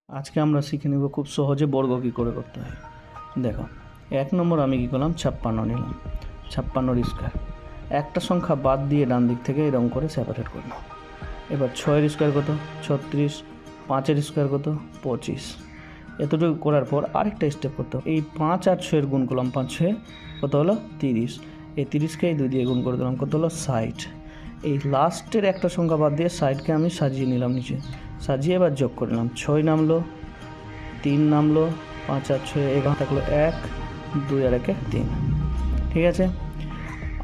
আজকে আমরা শিখে নেব খুব সহজে বর্গ কী করে করতে হয়। দেখো, 1 নম্বর আমি কী করলাম, 56 নিলাম। 56 স্কোয়ার একটা সংখ্যা বাদ দিয়ে ডান দিক থেকে এরকম করে সেপারেট করলাম। এবার 6 স্কোয়ার কত, 36। 5 স্কোয়ার কত, 25। এতটুকু করার পর আরেকটা স্টেপ করতে হবে। এই 5 আর 6 গুণ করলাম, 5 6 কত হলো 30। এই 30কে এই 2 দিয়ে গুণ করে দিলাম, কত হলো 60। এই লাস্টের একটা সংখ্যা বাদ দিয়ে 60কে আমি সাজিয়ে নিলাম নিচে, সাজিয়ে এবার যোগ করে নিলাম। 6 নামলো, 3 নামলো, 5 আর 6 এখানে থাকলো 1, 2 আর 1 3। ঠিক আছে,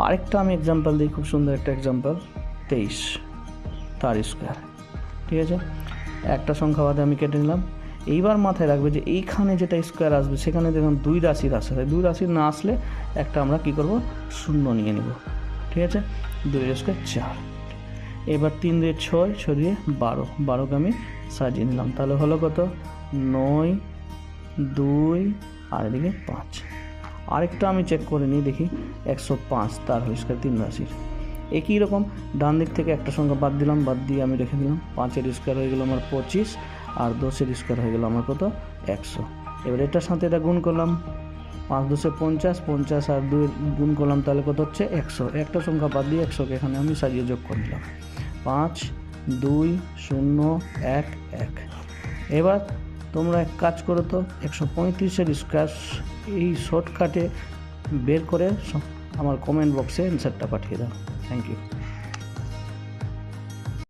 আরেকটা আমি এক্সাম্পল দিই, খুব সুন্দর একটা এক্সাম্পল। 23 তার স্কোয়ার। ঠিক আছে, একটা সংখ্যা বাদে আমি কেটে নিলাম। এইবার মাথায় রাখবে যে এইখানে যেটা স্কোয়ার আসবে সেখানে দেখুন 2 রাশির আসে, 2 রাশির না আসলে একটা আমরা কি করব, শূন্য নিয়ে নেব। ঠিক আছে, 2 স্কোয়ার 4। এবার 3 দিয়ে 6, 6 দিয়ে 12, 12কে আমি সাজিয়ে নিলাম। তাহলে হলো কত, 9, 2 আর এদিকে 5। আরেকটা আমি চেক করে নিই, দেখি 105 তার হোল স্কোয়ার 3 রাশির। একই রকম ডান দিক থেকে একটা সংখ্যা বাদ দিলাম, বাদ দিয়ে আমি রেখে দিলাম। 5-এর স্কোয়ার হয়ে গেল আমার 25, আর 10-এর স্কোয়ার হয়ে গেল আমার কত, 100। এবার এটার সাথে এটা গুণ করলাম, 5 10 50, 50 আর 2 গুণ করলাম, তাহলে কত হচ্ছে 100। একটা সংখ্যা বাদ দিয়ে 100কে এখানে আমি সাজিয়ে যোগ করে নিলাম, 5 2 0 1 1। এবার তোমরা এক কাজ করো তো, 135-এর স্কোয়ার এই শর্টকাটে বের করে আমার কমেন্ট বক্সে অ্যান্সারটা পাঠিয়ে দাও। Thank you.